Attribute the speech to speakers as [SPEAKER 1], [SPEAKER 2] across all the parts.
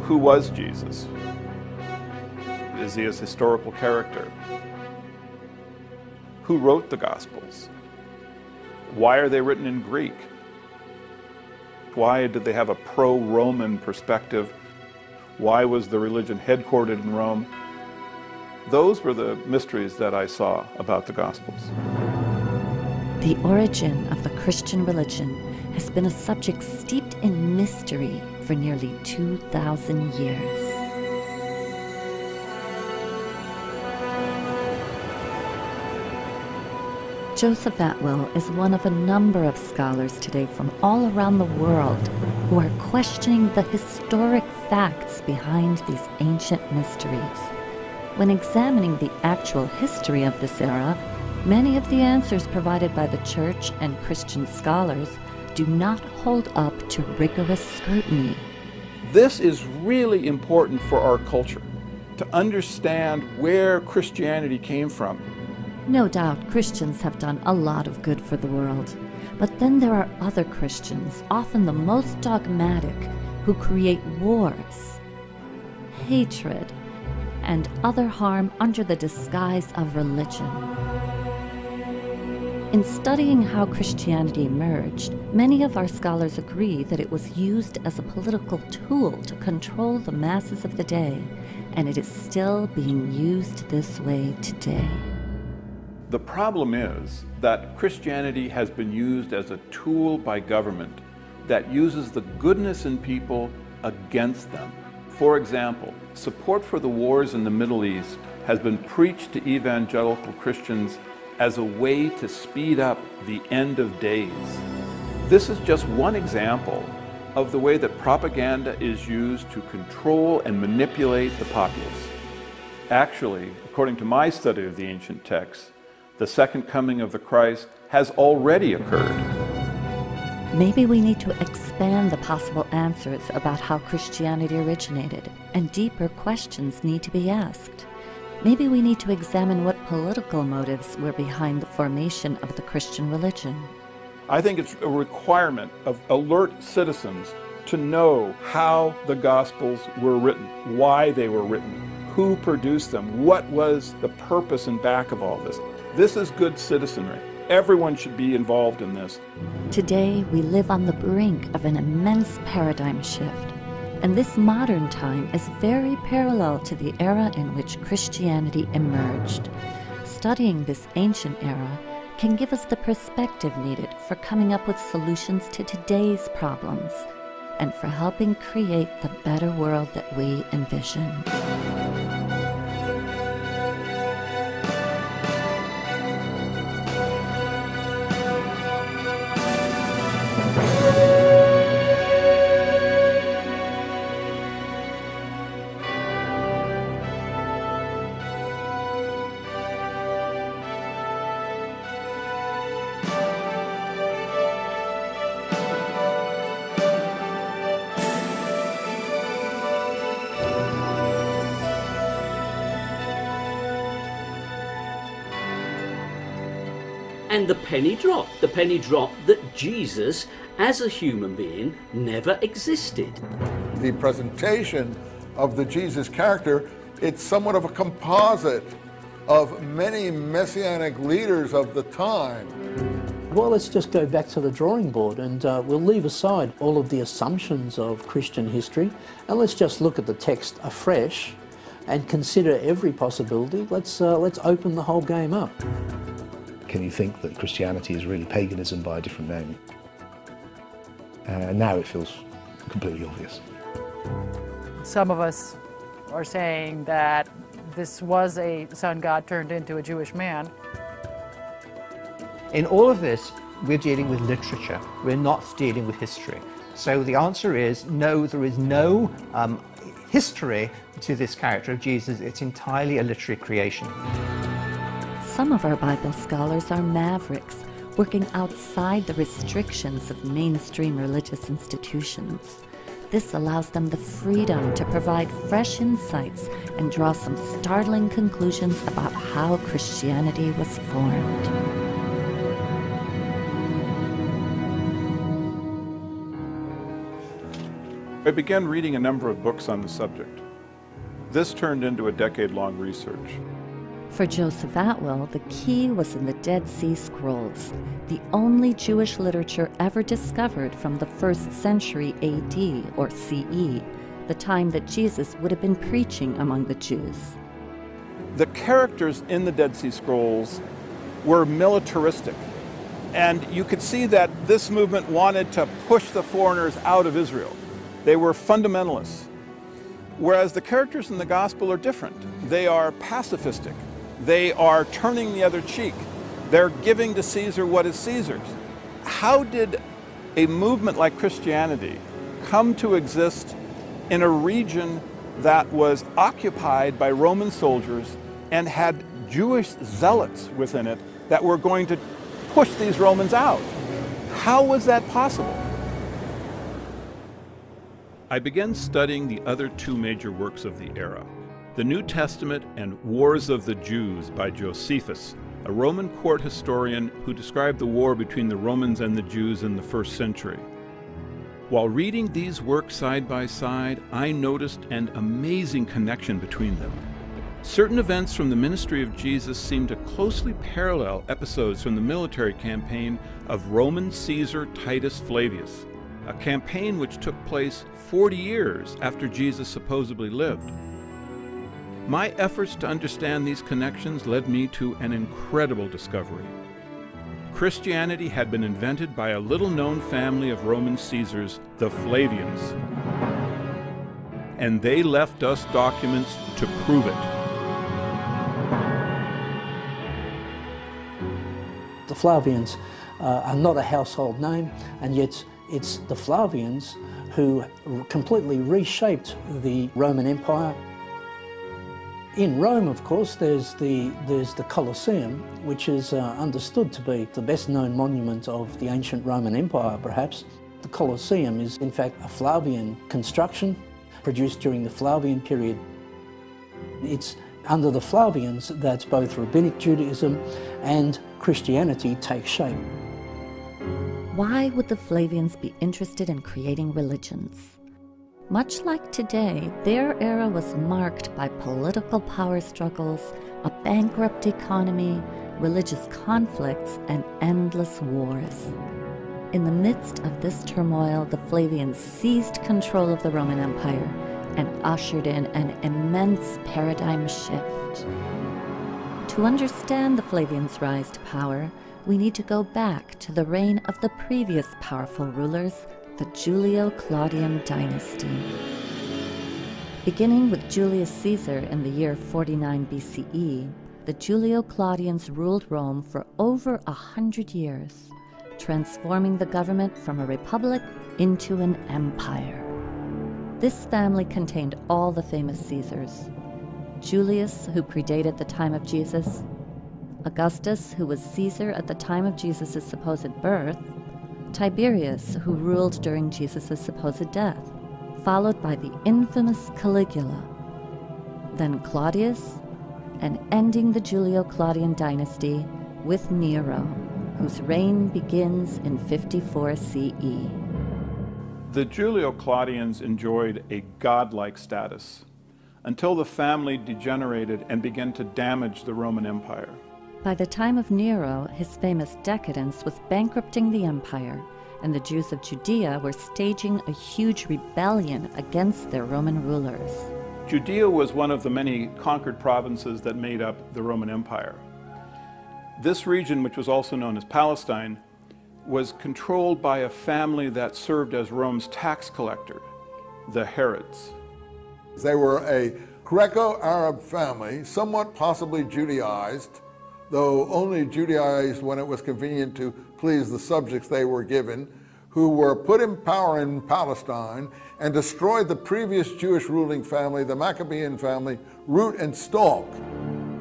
[SPEAKER 1] Who was Jesus? Is he a historical character? Who wrote the Gospels? Why are they written in Greek? Why did they have a pro-Roman perspective? Why was the religion headquartered in Rome? Those were the mysteries that I saw about the Gospels.
[SPEAKER 2] The origin of the Christian religion has been a subject steeped in mystery for nearly 2,000 years. Joseph Atwell is one of a number of scholars today from all around the world who are questioning the historic facts behind these ancient mysteries. When examining the actual history of this era, many of the answers provided by the Church and Christian scholars do not hold up to rigorous scrutiny.
[SPEAKER 1] This is really important for our culture, to understand where Christianity came from.
[SPEAKER 2] No doubt Christians have done a lot of good for the world, but then there are other Christians, often the most dogmatic, who create wars, hatred, and other harm under the disguise of religion. In studying how Christianity emerged, many of our scholars agree that it was used as a political tool to control the masses of the day, and it is still being used this way today.
[SPEAKER 1] The problem is that Christianity has been used as a tool by government that uses the goodness in people against them. For example, support for the wars in the Middle East has been preached to evangelical Christians as a way to speed up the end of days. This is just one example of the way that propaganda is used to control and manipulate the populace. Actually, according to my study of the ancient texts, the second coming of the Christ has already occurred.
[SPEAKER 2] Maybe we need to expand the possible answers about how Christianity originated, and deeper questions need to be asked. Maybe we need to examine what political motives were behind the formation of the Christian religion.
[SPEAKER 1] I think it's a requirement of alert citizens to know how the Gospels were written, why they were written, who produced them, what was the purpose and back of all this. This is good citizenry. Everyone should be involved in this.
[SPEAKER 2] Today, we live on the brink of an immense paradigm shift, and this modern time is very parallel to the era in which Christianity emerged. Studying this ancient era can give us the perspective needed for coming up with solutions to today's problems and for helping create the better world that we envision.
[SPEAKER 3] And the penny dropped that Jesus, as a human being, never existed.
[SPEAKER 4] The presentation of the Jesus character, it's somewhat of a composite of many messianic leaders of the time.
[SPEAKER 5] Well, let's just go back to the drawing board and we'll leave aside all of the assumptions of Christian history and let's just look at the text afresh and consider every possibility. Let's open the whole game up.
[SPEAKER 6] Can you think that Christianity is really paganism by a different name? Now it feels completely obvious.
[SPEAKER 7] Some of us are saying that this was a sun god turned into a Jewish man.
[SPEAKER 8] In all of this, we're dealing with literature. We're not dealing with history. So the answer is no, there is no history to this character of Jesus. It's entirely a literary creation.
[SPEAKER 2] Some of our Bible scholars are mavericks, working outside the restrictions of mainstream religious institutions. This allows them the freedom to provide fresh insights and draw some startling conclusions about how Christianity was formed.
[SPEAKER 1] I began reading a number of books on the subject. This turned into a decade-long research.
[SPEAKER 2] For Joseph Atwill, the key was in the Dead Sea Scrolls, the only Jewish literature ever discovered from the 1st century AD or CE, the time that Jesus would have been preaching among the Jews.
[SPEAKER 1] The characters in the Dead Sea Scrolls were militaristic, and you could see that this movement wanted to push the foreigners out of Israel. They were fundamentalists, whereas the characters in the Gospel are different. They are pacifistic. They are turning the other cheek. They're giving to Caesar what is Caesar's. How did a movement like Christianity come to exist in a region that was occupied by Roman soldiers and had Jewish zealots within it that were going to push these Romans out? How was that possible? I began studying the other two major works of the era, the New Testament and Wars of the Jews by Josephus, a Roman court historian who described the war between the Romans and the Jews in the 1st century. While reading these works side by side, I noticed an amazing connection between them. Certain events from the ministry of Jesus seemed to closely parallel episodes from the military campaign of Roman Caesar Titus Flavius, a campaign which took place 40 years after Jesus supposedly lived. My efforts to understand these connections led me to an incredible discovery. Christianity had been invented by a little-known family of Roman Caesars, the Flavians, and they left us documents to prove it.
[SPEAKER 5] The Flavians are not a household name, and yet it's the Flavians who completely reshaped the Roman Empire. In Rome, of course, there's the Colosseum, which is understood to be the best-known monument of the ancient Roman Empire, perhaps. The Colosseum is, in fact, a Flavian construction produced during the Flavian period. It's under the Flavians that both Rabbinic Judaism and Christianity take shape.
[SPEAKER 2] Why would the Flavians be interested in creating religions? Much like today, their era was marked by political power struggles, a bankrupt economy, religious conflicts, and endless wars. In the midst of this turmoil, the Flavians seized control of the Roman Empire and ushered in an immense paradigm shift. To understand the Flavians' rise to power, we need to go back to the reign of the previous powerful rulers, the Julio-Claudian dynasty. Beginning with Julius Caesar in the year 49 BCE, the Julio-Claudians ruled Rome for over 100 years, transforming the government from a republic into an empire. This family contained all the famous Caesars: Julius, who predated the time of Jesus; Augustus, who was Caesar at the time of Jesus' supposed birth; Tiberius, who ruled during Jesus' supposed death, followed by the infamous Caligula; then Claudius, and ending the Julio-Claudian dynasty with Nero, whose reign begins in 54 CE.
[SPEAKER 1] The Julio-Claudians enjoyed a godlike status until the family degenerated and began to damage the Roman Empire.
[SPEAKER 2] By the time of Nero, his famous decadence was bankrupting the empire, and the Jews of Judea were staging a huge rebellion against their Roman rulers.
[SPEAKER 1] Judea was one of the many conquered provinces that made up the Roman Empire. This region, which was also known as Palestine, was controlled by a family that served as Rome's tax collector, the Herods.
[SPEAKER 4] They were a Greco-Arab family, somewhat possibly Judaized, though only Judaized when it was convenient to please the subjects they were given, who were put in power in Palestine and destroyed the previous Jewish ruling family, the Maccabean family, root and stalk.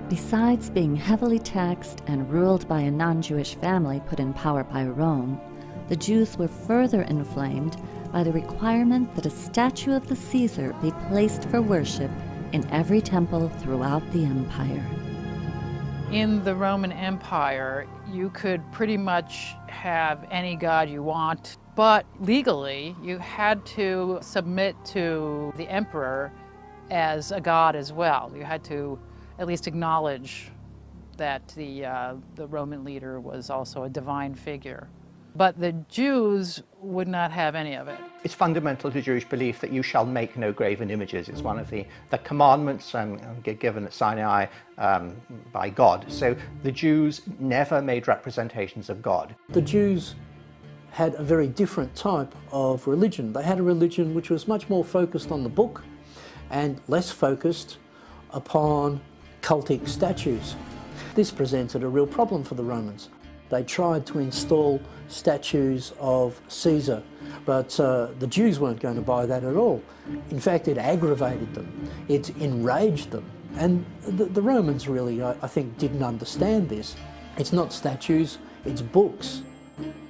[SPEAKER 2] Besides being heavily taxed and ruled by a non-Jewish family put in power by Rome, the Jews were further inflamed by the requirement that a statue of the Caesar be placed for worship in every temple throughout the empire.
[SPEAKER 7] In the Roman Empire, you could pretty much have any god you want But legally, you had to submit to the emperor as a god as well. You had to at least acknowledge that the Roman leader was also a divine figure. But the Jews would not have any of it.
[SPEAKER 8] It's fundamental to Jewish belief that you shall make no graven images. It's one of the commandments given at Sinai by God. So the Jews never made representations of God.
[SPEAKER 5] The Jews had a very different type of religion. They had a religion which was much more focused on the book and less focused upon cultic statues. This presented a real problem for the Romans. They tried to install statues of Caesar, but the Jews weren't going to buy that at all. In fact, it aggravated them, it enraged them. And the Romans really, I think, didn't understand this. It's not statues, it's books.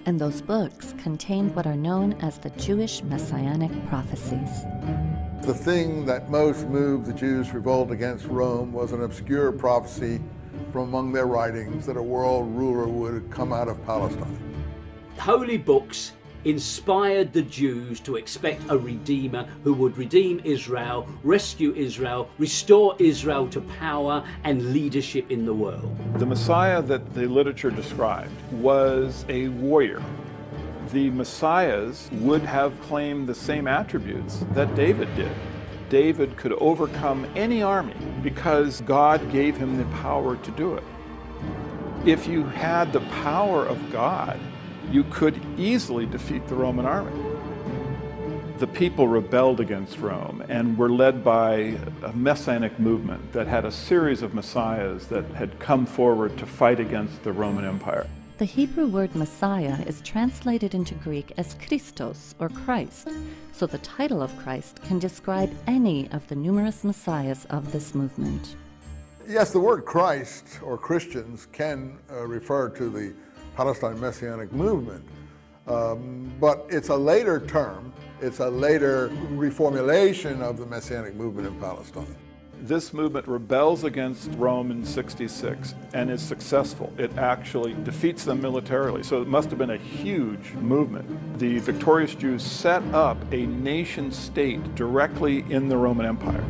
[SPEAKER 2] And those books contained what are known as the Jewish Messianic prophecies.
[SPEAKER 4] The thing that most moved the Jews' revolt against Rome was an obscure prophecy from among their writings that a world ruler would come out of Palestine.
[SPEAKER 3] Holy books inspired the Jews to expect a redeemer who would redeem Israel, rescue Israel, restore Israel to power and leadership in the world.
[SPEAKER 1] The Messiah that the literature described was a warrior. The Messiahs would have claimed the same attributes that David did. David could overcome any army because God gave him the power to do it. If you had the power of God, you could easily defeat the Roman army. The people rebelled against Rome and were led by a messianic movement that had a series of messiahs that had come forward to fight against the Roman Empire.
[SPEAKER 2] The Hebrew word Messiah is translated into Greek as Christos, or Christ, so the title of Christ can describe any of the numerous messiahs of this movement.
[SPEAKER 4] Yes, the word Christ, or Christians, can refer to the Palestine Messianic movement, but it's a later term. It's a later reformulation of the Messianic movement in Palestine.
[SPEAKER 1] This movement rebels against Rome in 66 and is successful. It actually defeats them militarily, so it must have been a huge movement. The victorious Jews set up a nation state directly in the Roman Empire.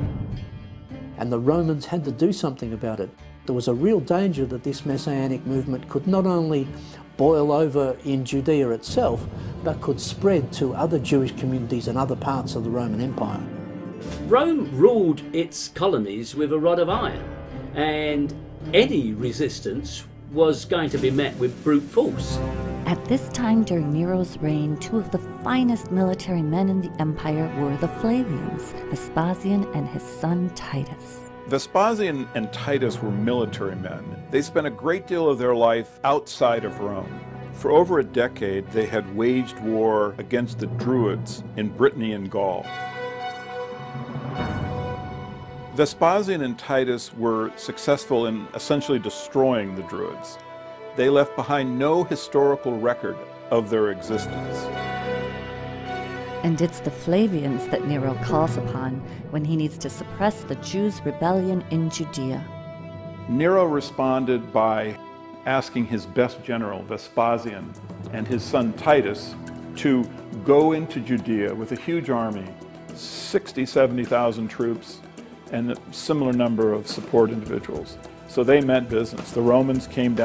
[SPEAKER 5] And the Romans had to do something about it. There was a real danger that this Messianic movement could not only boil over in Judea itself, but could spread to other Jewish communities and other parts of the Roman Empire.
[SPEAKER 3] Rome ruled its colonies with a rod of iron, and any resistance was going to be met with brute force.
[SPEAKER 2] At this time during Nero's reign, two of the finest military men in the empire were the Flavians, Vespasian and his son Titus.
[SPEAKER 1] Vespasian and Titus were military men. They spent a great deal of their life outside of Rome. For over a decade, they had waged war against the Druids in Brittany and Gaul. Vespasian and Titus were successful in essentially destroying the Druids. They left behind no historical record of their existence.
[SPEAKER 2] And it's the Flavians that Nero calls upon when he needs to suppress the Jews' rebellion in Judea.
[SPEAKER 1] Nero responded by asking his best general, Vespasian, and his son Titus to go into Judea with a huge army, 70,000 troops, and a similar number of support individuals. So they meant business. The Romans came down